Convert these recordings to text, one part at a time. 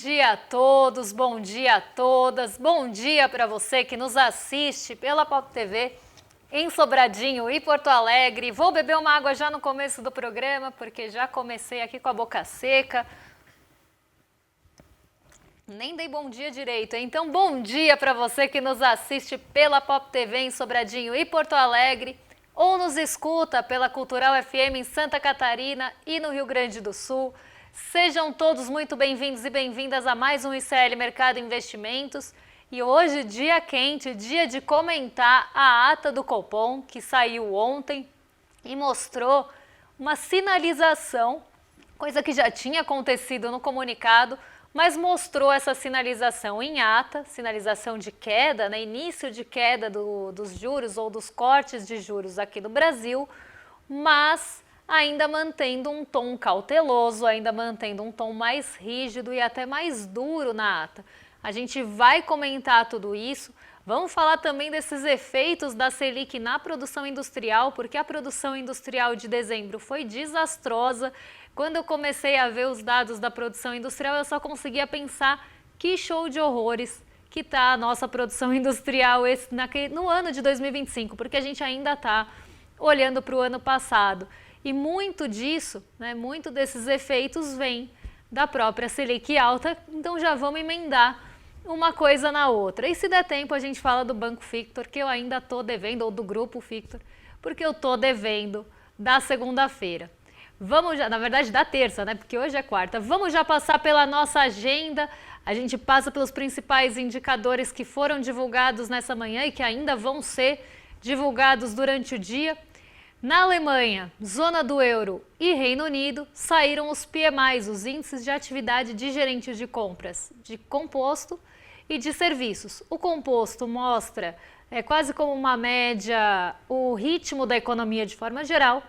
dia a todos, bom dia a todas, bom dia para você que nos assiste pela Pop TV em Sobradinho e Porto Alegre. Vou beber uma água já no começo do programa, porque já comecei aqui com a boca seca. Nem dei bom dia direito, então bom dia para você que nos assiste pela Pop TV em Sobradinho e Porto Alegre, ou nos escuta pela Cultural FM em Santa Catarina e no Rio Grande do Sul. Sejam todos muito bem-vindos e bem-vindas a mais um ICL Mercado Investimentos. E hoje, dia quente, dia de comentar a ata do Copom, que saiu ontem e mostrou uma sinalização, coisa que já tinha acontecido no comunicado, mas mostrou essa sinalização em ata, sinalização de queda, né, início de queda dos juros ou dos cortes de juros aqui no Brasil, mas ainda mantendo um tom cauteloso, ainda mantendo um tom mais rígido e até mais duro na ata. A gente vai comentar tudo isso, vamos falar também desses efeitos da Selic na produção industrial, porque a produção industrial de dezembro foi desastrosa. Quando eu comecei a ver os dados da produção industrial, eu só conseguia pensar que show de horrores que está a nossa produção industrial no ano de 2025, porque a gente ainda está olhando para o ano passado. E muito disso, né, muito desses efeitos vem da própria Selic alta, então já vamos emendar uma coisa na outra. E se der tempo a gente fala do Banco Victor, que eu ainda estou devendo, ou do Grupo Victor, porque eu estou devendo da segunda-feira. Vamos já, na verdade da terça, né, porque hoje é quarta. Vamos já passar pela nossa agenda, a gente passa pelos principais indicadores que foram divulgados nessa manhã e que ainda vão ser divulgados durante o dia. Na Alemanha, zona do euro e Reino Unido, saíram os PMIs, os índices de atividade de gerentes de compras, de composto e de serviços. O composto mostra, quase como uma média, o ritmo da economia de forma geral,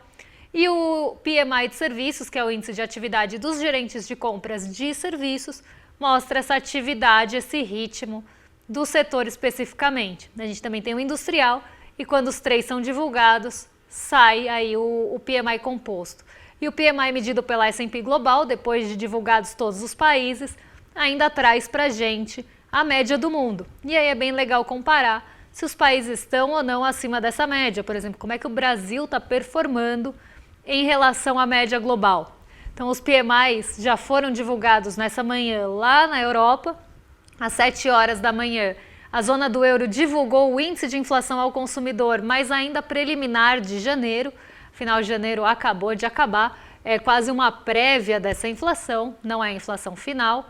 e o PMI de serviços, que é o índice de atividade dos gerentes de compras de serviços, mostra essa atividade, esse ritmo do setor especificamente. A gente também tem o industrial, e quando os três são divulgados, sai aí o PMI composto. E o PMI medido pela S&P Global, depois de divulgados todos os países, ainda traz para a gente a média do mundo. E aí é bem legal comparar se os países estão ou não acima dessa média. Por exemplo, como é que o Brasil está performando em relação à média global. Então os PMIs já foram divulgados nessa manhã lá na Europa, às 7 horas da manhã. A zona do euro divulgou o índice de inflação ao consumidor, mas ainda preliminar de janeiro. Afinal, de janeiro acabou de acabar, é quase uma prévia dessa inflação, não é a inflação final.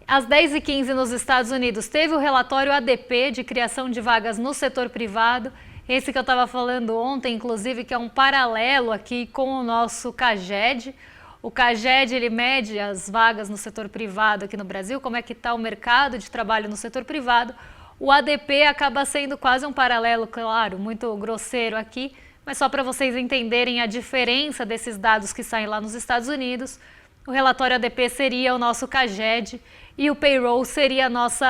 Às 10h15 nos Estados Unidos teve o relatório ADP de criação de vagas no setor privado, esse que eu estava falando ontem, inclusive, que é um paralelo aqui com o nosso CAGED. O CAGED, ele mede as vagas no setor privado aqui no Brasil, como é que está o mercado de trabalho no setor privado. O ADP acaba sendo quase um paralelo, claro, muito grosseiro aqui, mas só para vocês entenderem a diferença desses dados que saem lá nos Estados Unidos. O relatório ADP seria o nosso CAGED e o payroll seria nosso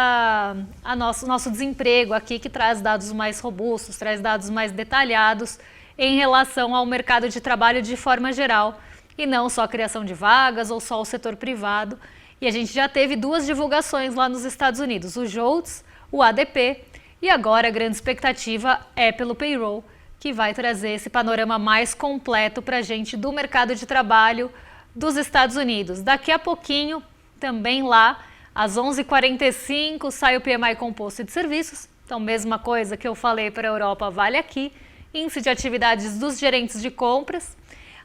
desemprego aqui, que traz dados mais robustos, traz dados mais detalhados em relação ao mercado de trabalho de forma geral, e não só a criação de vagas ou só o setor privado. E a gente já teve 2 divulgações lá nos Estados Unidos, o JOLTS, o ADP, e agora a grande expectativa é pelo payroll, que vai trazer esse panorama mais completo para a gente do mercado de trabalho dos Estados Unidos. Daqui a pouquinho, também lá, às 11h45, sai o PMI composto de serviços. Então, mesma coisa que eu falei para a Europa vale aqui. Índice de atividades dos gerentes de compras.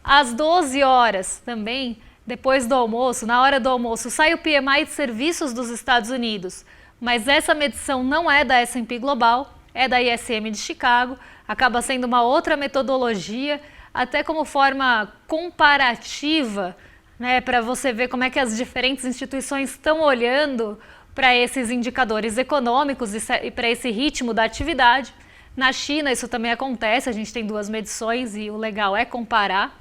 Às 12 horas, também, depois do almoço, na hora do almoço, sai o PMI de serviços dos Estados Unidos. Mas essa medição não é da S&P Global, é da ISM de Chicago, acaba sendo uma outra metodologia, até como forma comparativa, né, para você ver como é que as diferentes instituições estão olhando para esses indicadores econômicos e para esse ritmo da atividade. Na China isso também acontece, a gente tem 2 medições e o legal é comparar.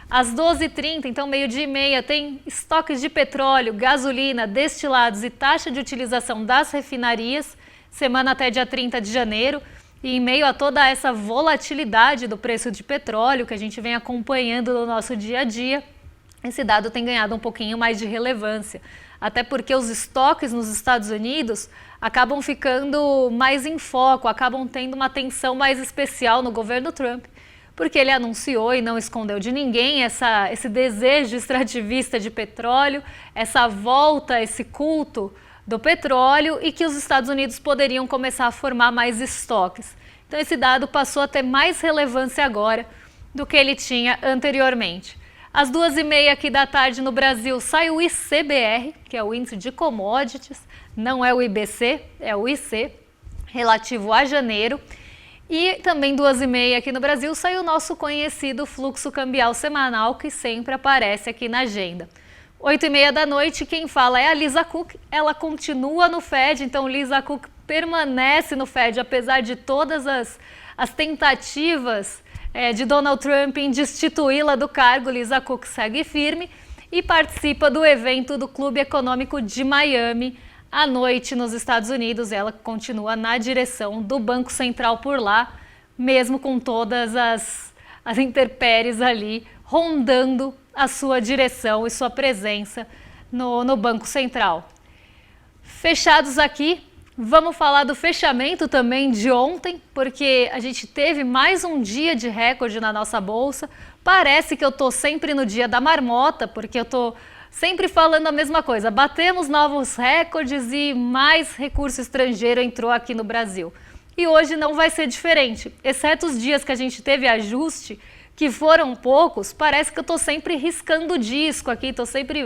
Às 12h30, então 12h30, tem estoques de petróleo, gasolina, destilados e taxa de utilização das refinarias, semana até dia 30 de janeiro. E em meio a toda essa volatilidade do preço de petróleo que a gente vem acompanhando no nosso dia a dia, esse dado tem ganhado um pouquinho mais de relevância. até porque os estoques nos Estados Unidos acabam ficando mais em foco, acabam tendo uma atenção mais especial no governo Trump, porque ele anunciou e não escondeu de ninguém esse desejo extrativista de petróleo, essa volta, esse culto do petróleo e que os Estados Unidos poderiam começar a formar mais estoques. Então esse dado passou a ter mais relevância agora do que ele tinha anteriormente. Às 2h30 aqui da tarde no Brasil sai o ICBR, que é o índice de commodities, não é o IBC, é o IC, relativo a janeiro. E também 2h30 aqui no Brasil sai o nosso conhecido fluxo cambial semanal, que sempre aparece aqui na agenda. 8h30 da noite, quem fala é a Lisa Cook, ela continua no Fed, então Lisa Cook permanece no Fed, apesar de todas as tentativas de Donald Trump em destituí-la do cargo. Lisa Cook segue firme e participa do evento do Clube Econômico de Miami à noite nos Estados Unidos. Ela continua na direção do Banco Central por lá, mesmo com todas as intempéries ali rondando a sua direção e sua presença no Banco Central. Fechados aqui, vamos falar do fechamento também de ontem, porque a gente teve mais um dia de recorde na nossa bolsa. Parece que eu estou sempre no dia da marmota, porque eu estou sempre falando a mesma coisa. Batemos novos recordes e mais recurso estrangeiro entrou aqui no Brasil. E hoje não vai ser diferente, exceto os dias que a gente teve ajuste, que foram poucos. Parece que eu estou sempre riscando o disco aqui,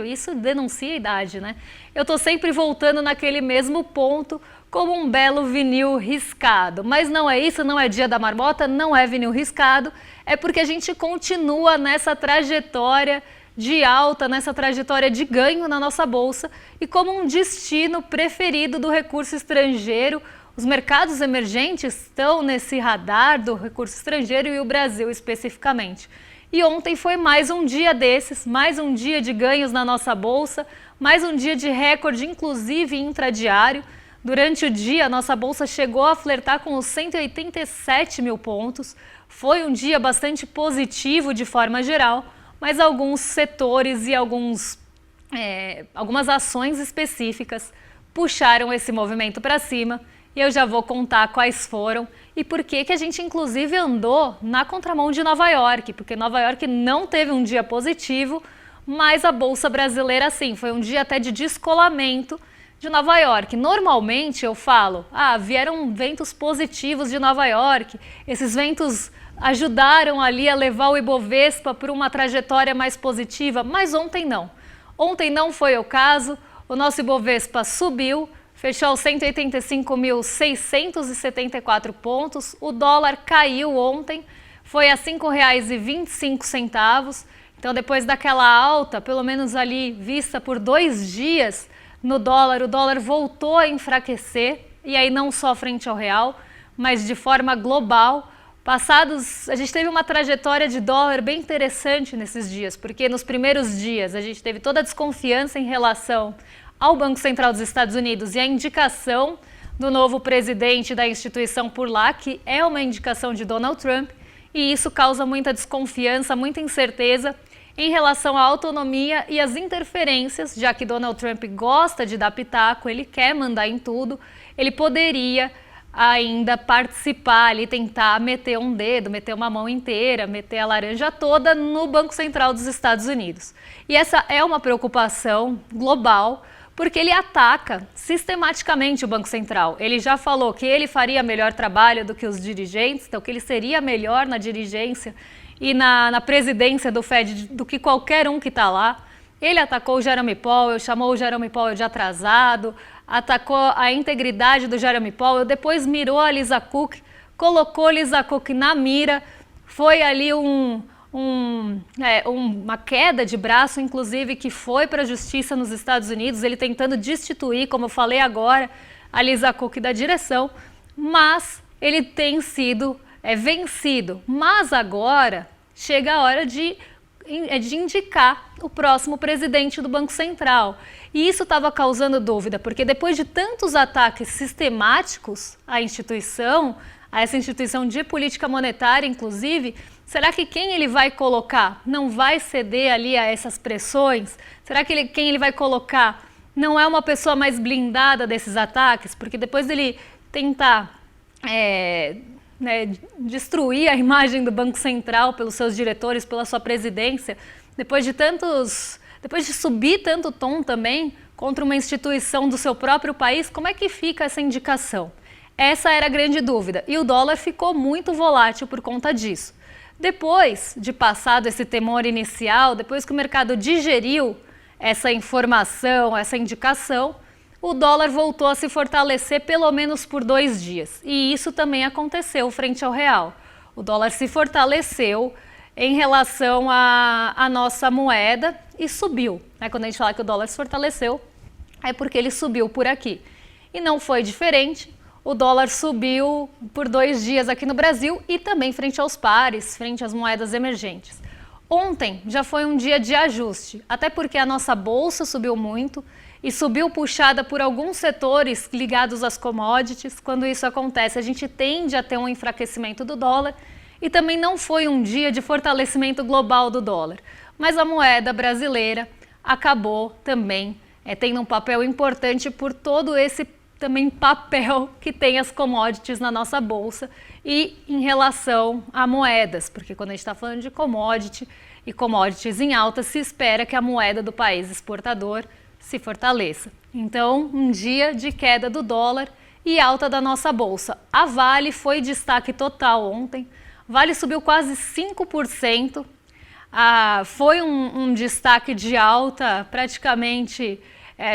isso denuncia a idade, né? Eu estou sempre voltando naquele mesmo ponto, como um belo vinil riscado. Mas não é isso, não é dia da marmota, não é vinil riscado, é porque a gente continua nessa trajetória de alta, nessa trajetória de ganho na nossa bolsa e como um destino preferido do recurso estrangeiro. Os mercados emergentes estão nesse radar do recurso estrangeiro e o Brasil especificamente. E ontem foi mais um dia desses, mais um dia de ganhos na nossa bolsa, mais um dia de recorde, inclusive intradiário. Durante o dia, a nossa bolsa chegou a flertar com os 187 mil pontos. Foi um dia bastante positivo de forma geral, mas alguns setores e algumas ações específicas puxaram esse movimento para cima. E eu já vou contar quais foram e por que a gente inclusive andou na contramão de Nova York, porque Nova York não teve um dia positivo, mas a Bolsa Brasileira sim, foi um dia até de descolamento de Nova York. Normalmente eu falo, vieram ventos positivos de Nova York, esses ventos ajudaram ali a levar o Ibovespa por uma trajetória mais positiva, mas ontem não. Ontem não foi o caso, o nosso Ibovespa subiu, fechou aos 185.674 pontos, o dólar caiu ontem, foi a R$ 5,25, então depois daquela alta, pelo menos ali vista por 2 dias no dólar, o dólar voltou a enfraquecer, e aí não só frente ao real, mas de forma global. A gente teve uma trajetória de dólar bem interessante nesses dias, porque nos primeiros dias a gente teve toda a desconfiança em relação ao Banco Central dos Estados Unidos e a indicação do novo presidente da instituição por lá, que é uma indicação de Donald Trump, e isso causa muita desconfiança, muita incerteza em relação à autonomia e às interferências, já que Donald Trump gosta de dar pitaco, ele quer mandar em tudo, ele poderia ainda participar ali, tentar meter um dedo, meter uma mão inteira, meter a laranja toda no Banco Central dos Estados Unidos. E essa é uma preocupação global, porque ele ataca sistematicamente o Banco Central. Ele já falou que ele faria melhor trabalho do que os dirigentes, então que ele seria melhor na dirigência e na presidência do Fed do que qualquer um que está lá. Ele atacou o Jerome Powell, chamou o Jerome Powell de atrasado, atacou a integridade do Jerome Powell, depois mirou a Lisa Cook, colocou Lisa Cook na mira, foi ali uma queda de braço, inclusive, que foi para a justiça nos Estados Unidos, ele tentando destituir, como eu falei agora, a Lisa Cook da direção, mas ele tem sido vencido. Mas agora chega a hora de indicar o próximo presidente do Banco Central. E isso estava causando dúvida, porque depois de tantos ataques sistemáticos à instituição, a essa instituição de política monetária, inclusive, será que quem ele vai colocar não vai ceder ali a essas pressões? Será que quem ele vai colocar não é uma pessoa mais blindada desses ataques, porque depois dele tentar destruir a imagem do Banco Central pelos seus diretores, pela sua presidência, depois de subir tanto tom também contra uma instituição do seu próprio país, como é que fica essa indicação? Essa era a grande dúvida, e o dólar ficou muito volátil por conta disso. Depois de passado esse temor inicial, depois que o mercado digeriu essa informação, essa indicação, o dólar voltou a se fortalecer pelo menos por 2 dias. E isso também aconteceu frente ao real. O dólar se fortaleceu em relação à nossa moeda e subiu. Quando a gente fala que o dólar se fortaleceu, é porque ele subiu por aqui. E não foi diferente. O dólar subiu por 2 dias aqui no Brasil e também frente aos pares, frente às moedas emergentes. Ontem já foi um dia de ajuste, até porque a nossa bolsa subiu muito e subiu puxada por alguns setores ligados às commodities. Quando isso acontece, a gente tende a ter um enfraquecimento do dólar e também não foi um dia de fortalecimento global do dólar. Mas a moeda brasileira acabou também tendo um papel importante por todo esse também papel que tem as commodities na nossa bolsa e em relação a moedas, porque quando a gente está falando de commodity e commodities em alta, se espera que a moeda do país exportador se fortaleça. Então, um dia de queda do dólar e alta da nossa bolsa. A Vale foi destaque total ontem, Vale subiu quase 5%, foi um destaque de alta praticamente.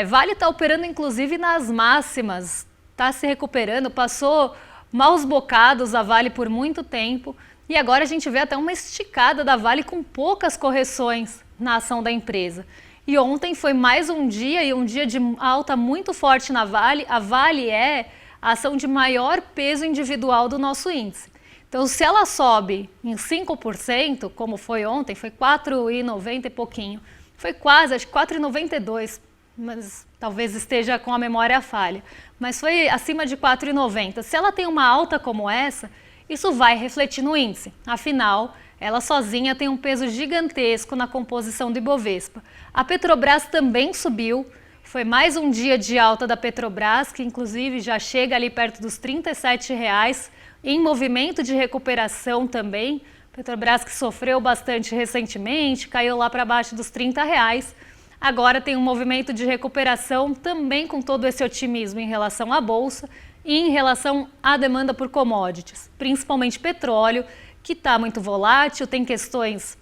Vale está operando inclusive nas máximas, está se recuperando, passou maus bocados a Vale por muito tempo e agora a gente vê até uma esticada da Vale com poucas correções na ação da empresa. E ontem foi mais um dia e um dia de alta muito forte na Vale. A Vale é a ação de maior peso individual do nosso índice. Então, se ela sobe em 5%, como foi ontem, foi 4,90 e pouquinho, foi quase, acho que 4,92%. Mas talvez esteja com a memória falha, mas foi acima de 4,90. Se ela tem uma alta como essa, isso vai refletir no índice. Afinal, ela sozinha tem um peso gigantesco na composição do Ibovespa. A Petrobras também subiu, foi mais um dia de alta da Petrobras, que inclusive já chega ali perto dos R$ 37,00, em movimento de recuperação também. Petrobras que sofreu bastante recentemente, caiu lá para baixo dos R$ 30,00. Agora tem um movimento de recuperação também com todo esse otimismo em relação à Bolsa e em relação à demanda por commodities, principalmente petróleo, que está muito volátil, tem questões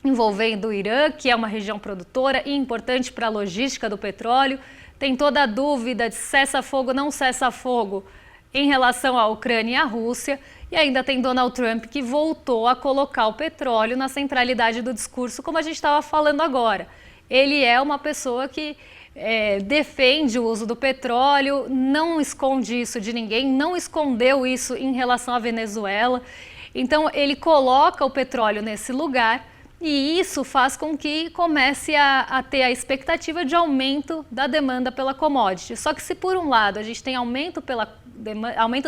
envolvendo o Irã, que é uma região produtora e importante para a logística do petróleo, tem toda a dúvida de cessa-fogo ou não cessa-fogo em relação à Ucrânia e à Rússia, e ainda tem Donald Trump que voltou a colocar o petróleo na centralidade do discurso, como a gente estava falando agora. Ele é uma pessoa que defende o uso do petróleo, não esconde isso de ninguém, não escondeu isso em relação à Venezuela. Então, ele coloca o petróleo nesse lugar e isso faz com que comece a ter a expectativa de aumento da demanda pela commodity. Só que se por um lado a gente tem aumento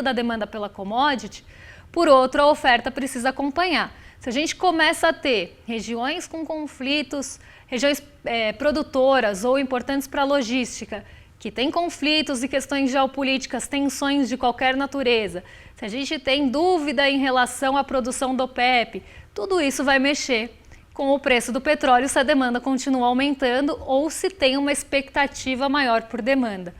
da demanda pela commodity, por outro a oferta precisa acompanhar. Se a gente começa a ter regiões com conflitos, regiões produtoras ou importantes para a logística, que tem conflitos e questões geopolíticas, tensões de qualquer natureza, se a gente tem dúvida em relação à produção do OPEP, tudo isso vai mexer com o preço do petróleo se a demanda continua aumentando ou se tem uma expectativa maior por demanda.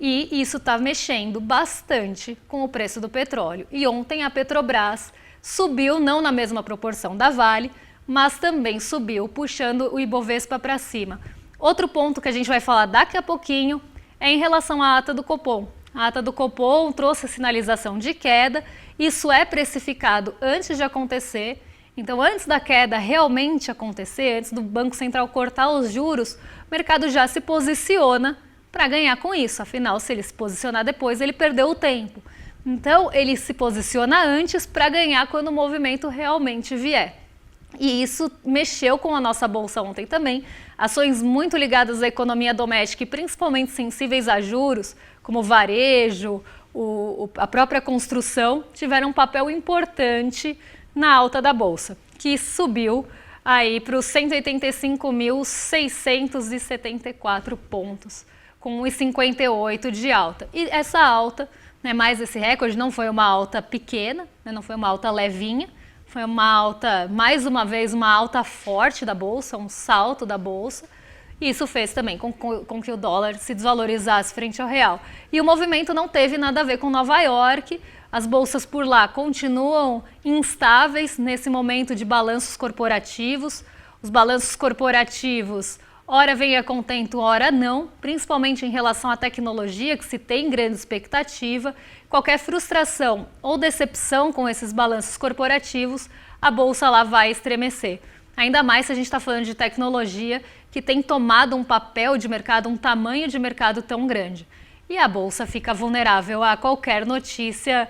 E isso está mexendo bastante com o preço do petróleo. E ontem a Petrobras subiu, não na mesma proporção da Vale, mas também subiu, puxando o Ibovespa para cima. Outro ponto que a gente vai falar daqui a pouquinho é em relação à ata do Copom. A ata do Copom trouxe a sinalização de queda, isso é precificado antes de acontecer. Então, antes da queda realmente acontecer, antes do Banco Central cortar os juros, o mercado já se posiciona para ganhar com isso. Afinal, se ele se posicionar depois, ele perdeu o tempo. Então, ele se posiciona antes para ganhar quando o movimento realmente vier. E isso mexeu com a nossa bolsa ontem também. Ações muito ligadas à economia doméstica e principalmente sensíveis a juros, como o varejo, a própria construção, tiveram um papel importante na alta da bolsa, que subiu aí para os 185.674 pontos. com 1,58 de alta. E essa alta, né, mais esse recorde, não foi uma alta pequena, né, não foi uma alta levinha, foi uma alta, mais uma vez, uma alta forte da Bolsa, um salto da Bolsa. E isso fez também com que o dólar se desvalorizasse frente ao real. E o movimento não teve nada a ver com Nova York. As bolsas por lá continuam instáveis nesse momento de balanços corporativos. Os balanços corporativos, ora vem a contento, ora não, principalmente em relação à tecnologia, que se tem grande expectativa. Qualquer frustração ou decepção com esses balanços corporativos, a bolsa lá vai estremecer. Ainda mais se a gente está falando de tecnologia que tem tomado um papel de mercado, um tamanho de mercado tão grande. E a bolsa fica vulnerável a qualquer notícia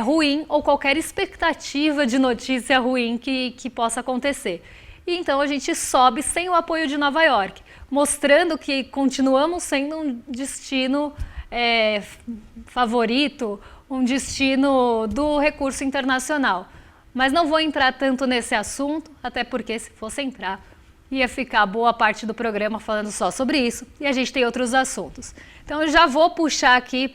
ruim ou qualquer expectativa de notícia ruim que possa acontecer. E então a gente sobe sem o apoio de Nova York, mostrando que continuamos sendo um destino favorito, um destino do recurso internacional. Mas não vou entrar tanto nesse assunto, até porque se fosse entrar, ia ficar boa parte do programa falando só sobre isso, e a gente tem outros assuntos. Então eu já vou puxar aqui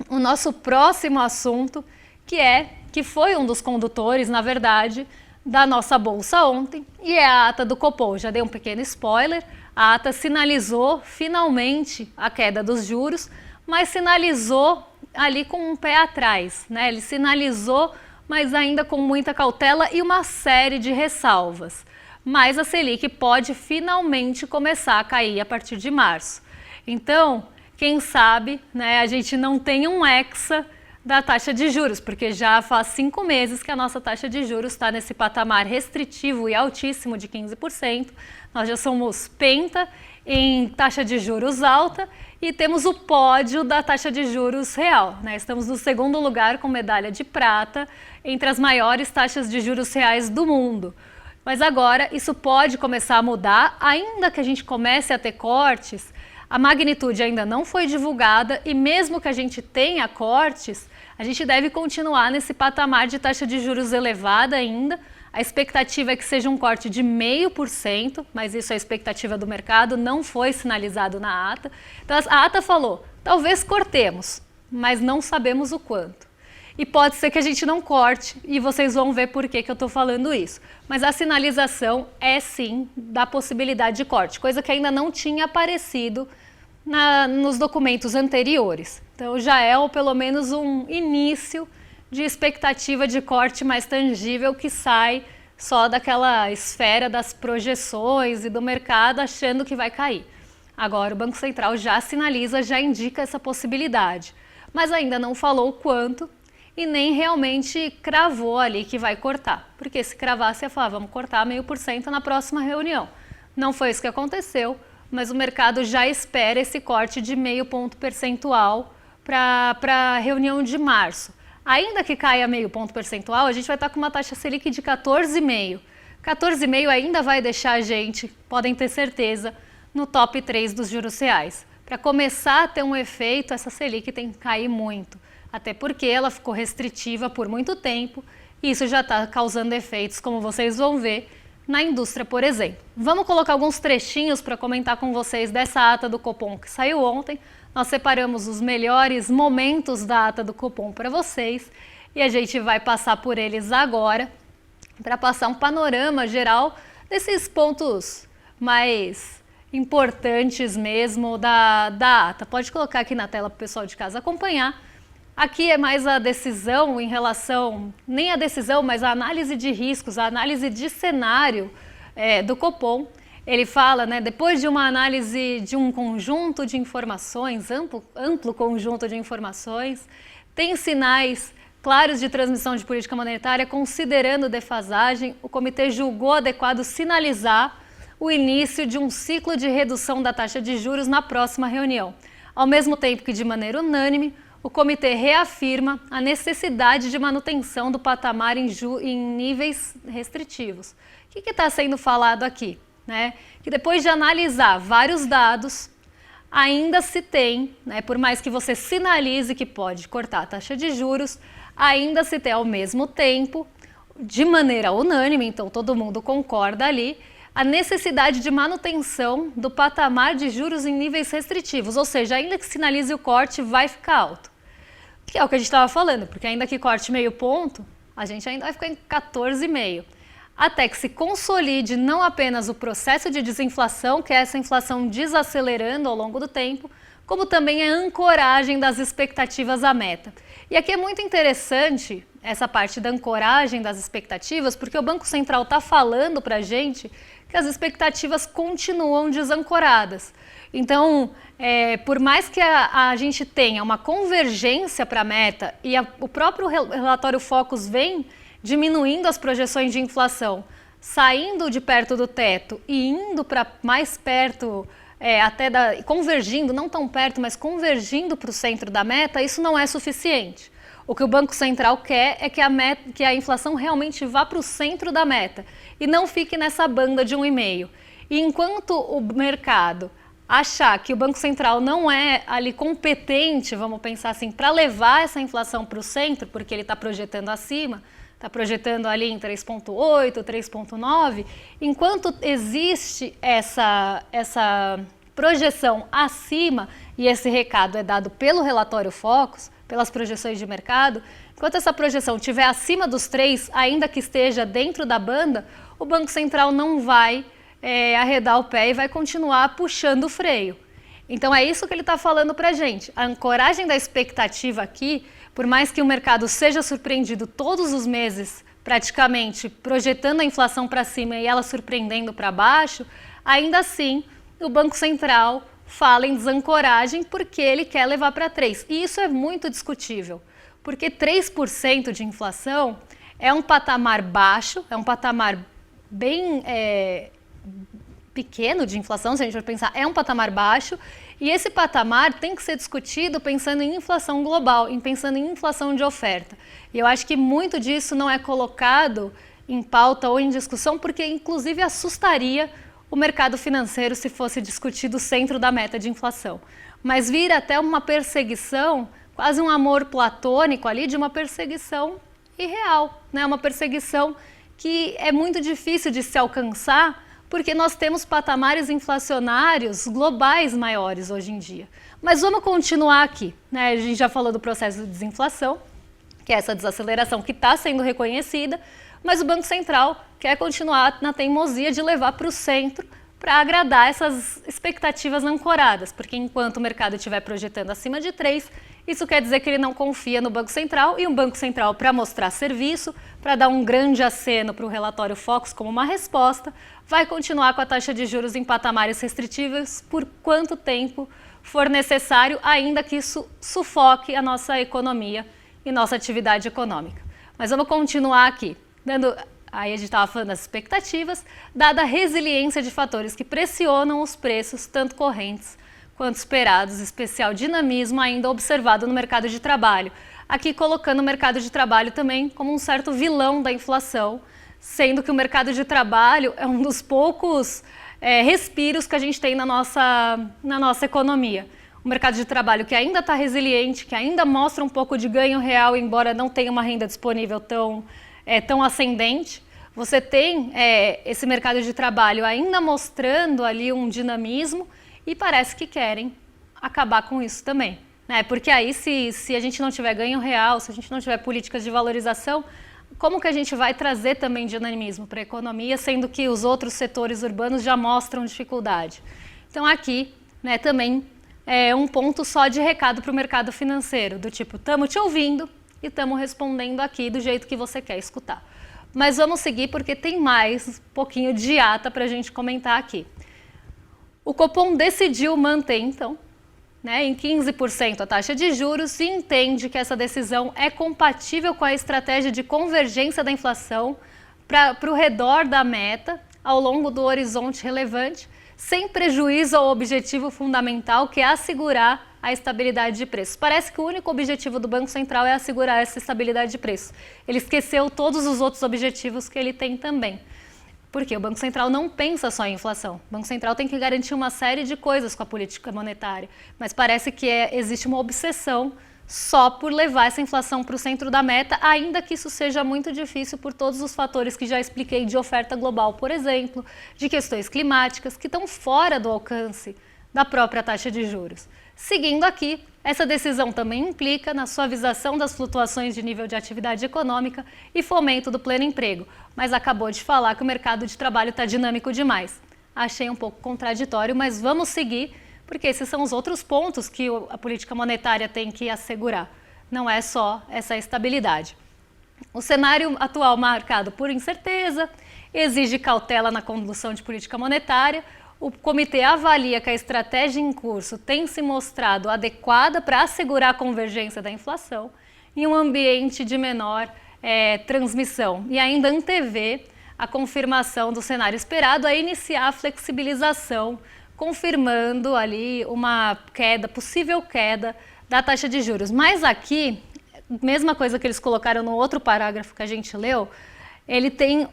o nosso próximo assunto, que foi um dos condutores, na verdade, da nossa bolsa ontem, e é a ata do Copom. Já dei um pequeno spoiler, a ata sinalizou finalmente a queda dos juros, mas sinalizou ali com um pé atrás, né? Ele sinalizou, mas ainda com muita cautela e uma série de ressalvas. Mas a Selic pode finalmente começar a cair a partir de março. Então, quem sabe, né, a gente não tem um hexa da taxa de juros, porque já faz 5 meses que a nossa taxa de juros está nesse patamar restritivo e altíssimo de 15%. Nós já somos penta em taxa de juros alta e temos o pódio da taxa de juros real, né? Estamos no segundo lugar com medalha de prata entre as maiores taxas de juros reais do mundo. Mas agora isso pode começar a mudar, ainda que a gente comece a ter cortes, a magnitude ainda não foi divulgada e mesmo que a gente tenha cortes, a gente deve continuar nesse patamar de taxa de juros elevada ainda. A expectativa é que seja um corte de 0,5%, mas isso é a expectativa do mercado, não foi sinalizado na ata. Então a ata falou, talvez cortemos, mas não sabemos o quanto. E pode ser que a gente não corte, e vocês vão ver por que eu estou falando isso. Mas a sinalização é sim da possibilidade de corte, coisa que ainda não tinha aparecido nos documentos anteriores. Então já é ou pelo menos um início de expectativa de corte mais tangível que sai só daquela esfera das projeções e do mercado achando que vai cair. Agora o Banco Central já sinaliza, já indica essa possibilidade, mas ainda não falou o quanto e nem realmente cravou ali que vai cortar, porque se cravasse ia falar, vamos cortar 0,5% na próxima reunião. Não foi isso que aconteceu, mas o mercado já espera esse corte de 0,5 ponto percentual para a reunião de março. Ainda que caia 0,5 ponto percentual, a gente vai estar com uma taxa Selic de 14,5%. 14,5% ainda vai deixar a gente, podem ter certeza, no top 3 dos juros reais. Para começar a ter um efeito, essa Selic tem que cair muito. Até porque ela ficou restritiva por muito tempo e isso já está causando efeitos, como vocês vão ver, na indústria, por exemplo. Vamos colocar alguns trechinhos para comentar com vocês dessa ata do Copom que saiu ontem. Nós separamos os melhores momentos da ata do Copom para vocês e a gente vai passar por eles agora para passar um panorama geral desses pontos mais importantes mesmo da ata. Pode colocar aqui na tela para o pessoal de casa acompanhar. Aqui é mais a decisão em relação, nem a decisão, mas a análise de riscos, a análise de cenário do Copom. Ele fala, né, depois de uma análise de um conjunto de informações, amplo conjunto de informações, tem sinais claros de transmissão de política monetária, considerando defasagem, o comitê julgou adequado sinalizar o início de um ciclo de redução da taxa de juros na próxima reunião. Ao mesmo tempo que, de maneira unânime, o comitê reafirma a necessidade de manutenção do patamar em níveis restritivos. O que está sendo falado aqui? Né? Que depois de analisar vários dados, ainda se tem, né, por mais que você sinalize que pode cortar a taxa de juros, ainda se tem ao mesmo tempo, de maneira unânime, então todo mundo concorda ali, a necessidade de manutenção do patamar de juros em níveis restritivos, ou seja, ainda que sinalize o corte, vai ficar alto. Que é o que a gente estava falando, porque ainda que corte meio ponto, a gente ainda vai ficar em 14,5. Até que se consolide não apenas o processo de desinflação, que é essa inflação desacelerando ao longo do tempo, como também a ancoragem das expectativas à meta. E aqui é muito interessante essa parte da ancoragem das expectativas, porque o Banco Central está falando para a gente que as expectativas continuam desancoradas. Então, por mais que a gente tenha uma convergência para a meta e o próprio relatório Focus vem diminuindo as projeções de inflação, saindo de perto do teto e indo para mais perto, convergindo, não tão perto, mas convergindo para o centro da meta, isso não é suficiente. O que o Banco Central quer é que a inflação realmente vá para o centro da meta e não fique nessa banda de 1,5. E enquanto o mercado achar que o Banco Central não é ali competente, vamos pensar assim, para levar essa inflação para o centro, porque ele está projetando acima, está projetando ali em 3,8, 3,9, enquanto existe essa projeção acima, e esse recado é dado pelo relatório Focus, pelas projeções de mercado, enquanto essa projeção estiver acima dos 3, ainda que esteja dentro da banda, o Banco Central não vai arredar o pé e vai continuar puxando o freio. Então é isso que ele está falando para a gente. A ancoragem da expectativa aqui, por mais que o mercado seja surpreendido todos os meses, praticamente projetando a inflação para cima e ela surpreendendo para baixo, ainda assim o Banco Central fala em desancoragem porque ele quer levar para 3. E isso é muito discutível, porque 3% de inflação é um patamar baixo, é um patamar bem pequeno de inflação, se a gente for pensar, é um patamar baixo, e esse patamar tem que ser discutido pensando em inflação global, pensando em inflação de oferta. E eu acho que muito disso não é colocado em pauta ou em discussão, porque inclusive assustaria o mercado financeiro se fosse discutido o centro da meta de inflação. Mas vira até uma perseguição, quase um amor platônico ali, de uma perseguição irreal, né? Uma perseguição que é muito difícil de se alcançar, porque nós temos patamares inflacionários globais maiores hoje em dia. Mas vamos continuar aqui, né? A gente já falou do processo de desinflação, que é essa desaceleração que está sendo reconhecida, mas o Banco Central quer continuar na teimosia de levar para o centro para agradar essas expectativas ancoradas, porque enquanto o mercado estiver projetando acima de 3, isso quer dizer que ele não confia no Banco Central, e o Banco Central, para mostrar serviço, para dar um grande aceno para o relatório Focus como uma resposta, vai continuar com a taxa de juros em patamares restritivos por quanto tempo for necessário, ainda que isso sufoque a nossa economia e nossa atividade econômica. Mas vamos continuar aqui, aí a gente estava falando das expectativas, dada a resiliência de fatores que pressionam os preços, tanto correntes quanto esperados, especial dinamismo ainda observado no mercado de trabalho. Aqui colocando o mercado de trabalho também como um certo vilão da inflação, sendo que o mercado de trabalho é um dos poucos respiros que a gente tem na nossa economia. O mercado de trabalho que ainda está resiliente, que ainda mostra um pouco de ganho real, embora não tenha uma renda disponível tão ascendente. Você tem esse mercado de trabalho ainda mostrando ali um dinamismo, e parece que querem acabar com isso também, né? Porque aí se a gente não tiver ganho real, se a gente não tiver políticas de valorização, como que a gente vai trazer também dinamismo para a economia, sendo que os outros setores urbanos já mostram dificuldade? Então aqui, né, também é um ponto só de recado para o mercado financeiro, do tipo, estamos te ouvindo e estamos respondendo aqui do jeito que você quer escutar. Mas vamos seguir porque tem mais um pouquinho de ata para a gente comentar aqui. O Copom decidiu manter, então, em 15% a taxa de juros e entende que essa decisão é compatível com a estratégia de convergência da inflação para o redor da meta ao longo do horizonte relevante, sem prejuízo ao objetivo fundamental, que é assegurar a estabilidade de preços. Parece que o único objetivo do Banco Central é assegurar essa estabilidade de preços. Ele esqueceu todos os outros objetivos que ele tem também. Porque o Banco Central não pensa só em inflação. O Banco Central tem que garantir uma série de coisas com a política monetária. Mas parece que existe uma obsessão só por levar essa inflação para o centro da meta, ainda que isso seja muito difícil por todos os fatores que já expliquei de oferta global, por exemplo, de questões climáticas que estão fora do alcance da própria taxa de juros. Seguindo aqui, essa decisão também implica na suavização das flutuações de nível de atividade econômica e fomento do pleno emprego, mas acabou de falar que o mercado de trabalho está dinâmico demais. Achei um pouco contraditório, mas vamos seguir, porque esses são os outros pontos que a política monetária tem que assegurar. Não é só essa estabilidade. O cenário atual marcado por incerteza, exige cautela na condução de política monetária. O comitê avalia que a estratégia em curso tem se mostrado adequada para assegurar a convergência da inflação em um ambiente de menor transmissão e ainda antevê a confirmação do cenário esperado a iniciar a flexibilização, confirmando ali uma possível queda da taxa de juros. Mas aqui, mesma coisa que eles colocaram no outro parágrafo que a gente leu, ele tem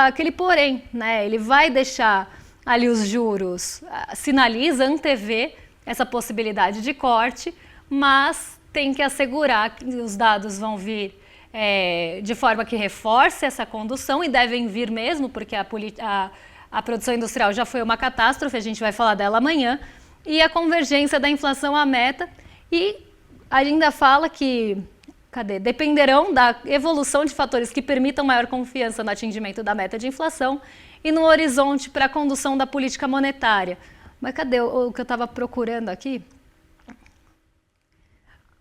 aquele porém, né? Ele vai deixar ali os juros, antevê essa possibilidade de corte, mas tem que assegurar que os dados vão vir de forma que reforce essa condução, e devem vir mesmo, porque a produção industrial já foi uma catástrofe, a gente vai falar dela amanhã, e a convergência da inflação à meta, e ainda fala que dependerão da evolução de fatores que permitam maior confiança no atingimento da meta de inflação e no horizonte para a condução da política monetária. Mas cadê o que eu estava procurando aqui?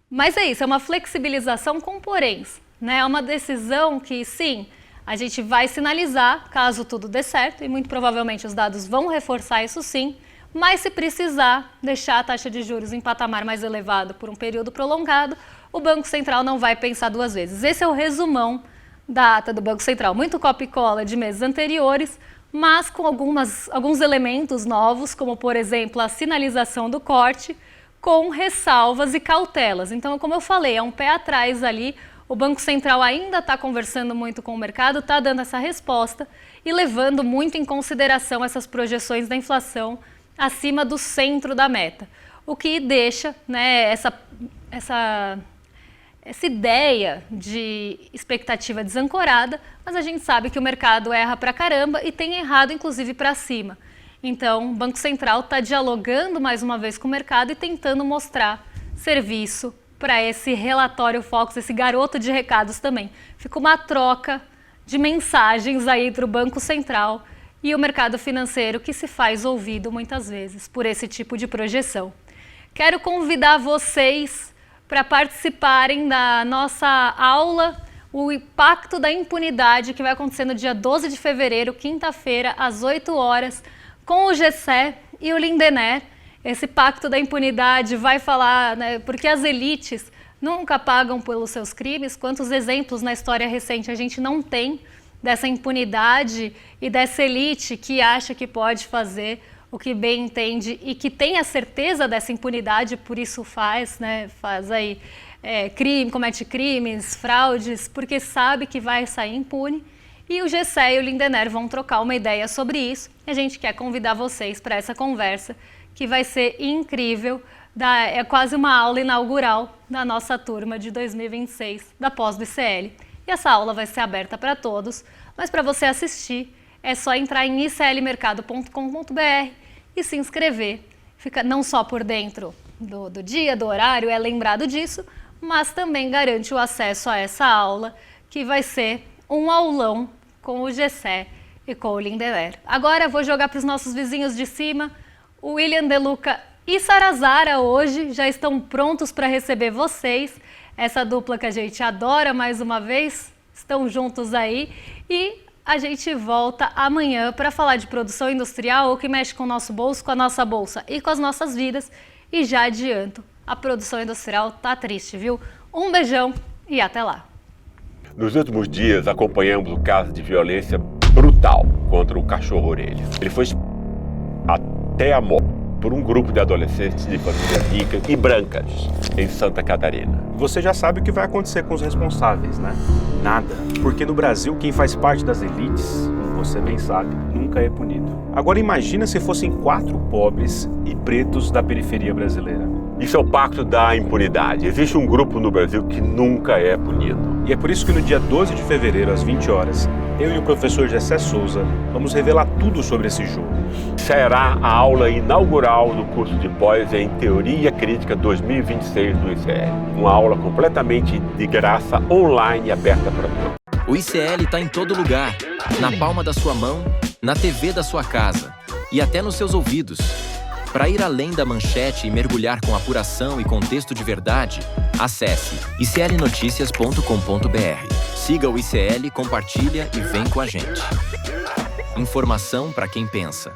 Mas é isso, é uma flexibilização com poréns, né? É uma decisão que, sim, a gente vai sinalizar caso tudo dê certo, e muito provavelmente os dados vão reforçar isso sim, mas se precisar deixar a taxa de juros em patamar mais elevado por um período prolongado, o Banco Central não vai pensar duas vezes. Esse é o resumão da ata do Banco Central, muito copia e cola de meses anteriores, mas com alguns elementos novos, como por exemplo a sinalização do corte, com ressalvas e cautelas. Então, como eu falei, é um pé atrás ali, o Banco Central ainda está conversando muito com o mercado, está dando essa resposta e levando muito em consideração essas projeções da inflação acima do centro da meta, o que deixa, né, essa ideia de expectativa desancorada, mas a gente sabe que o mercado erra pra caramba e tem errado inclusive para cima. Então, o Banco Central está dialogando mais uma vez com o mercado e tentando mostrar serviço para esse relatório Focus, esse garoto de recados também. Fica uma troca de mensagens aí entre o Banco Central e o mercado financeiro, que se faz ouvido muitas vezes por esse tipo de projeção. Quero convidar vocês para participarem da nossa aula, o impacto da impunidade, que vai acontecer no dia 12 de fevereiro, quinta-feira, às 8 horas, com o GCE e o Lindenner. Esse pacto da impunidade vai falar, né, porque as elites nunca pagam pelos seus crimes. Quantos exemplos na história recente a gente não tem dessa impunidade e dessa elite que acha que pode fazer o que bem entende e que tem a certeza dessa impunidade, por isso faz aí comete crimes, fraudes, porque sabe que vai sair impune. E o GCE e o Lindenner vão trocar uma ideia sobre isso. A gente quer convidar vocês para essa conversa, que vai ser incrível. É quase uma aula inaugural da nossa turma de 2026 da pós do ICL. E essa aula vai ser aberta para todos, mas para você assistir é só entrar em iclmercado.com.br e se inscrever. Fica não só por dentro do dia, do horário, é lembrado disso, mas também garante o acesso a essa aula, que vai ser um aulão com o GCE e com o Lindenner. Agora eu vou jogar para os nossos vizinhos de cima. O William De Luca e Sarazara hoje já estão prontos para receber vocês. Essa dupla que a gente adora, mais uma vez, estão juntos aí. E a gente volta amanhã para falar de produção industrial, o que mexe com o nosso bolso, com a nossa bolsa e com as nossas vidas. E já adianto, a produção industrial tá triste, viu? Um beijão e até lá. Nos últimos dias, acompanhamos o caso de violência brutal contra o cachorro-orelha. Ele foi até a morte por um grupo de adolescentes de famílias ricas e brancas em Santa Catarina. Você já sabe o que vai acontecer com os responsáveis, né? Nada. Porque no Brasil, quem faz parte das elites, como você bem sabe, nunca é punido. Agora imagina se fossem 4 pobres e pretos da periferia brasileira. Isso é o pacto da impunidade. Existe um grupo no Brasil que nunca é punido. E é por isso que no dia 12 de fevereiro, às 20 horas, eu e o professor Gessé Souza vamos revelar tudo sobre esse jogo. Será a aula inaugural do curso de pós em Teoria Crítica 2026 do ICL. Uma aula completamente de graça, online e aberta para todos. O ICL está em todo lugar, na palma da sua mão, na TV da sua casa e até nos seus ouvidos. Para ir além da manchete e mergulhar com apuração e contexto de verdade, acesse iclnoticias.com.br. Siga o ICL, compartilha e vem com a gente. Informação para quem pensa.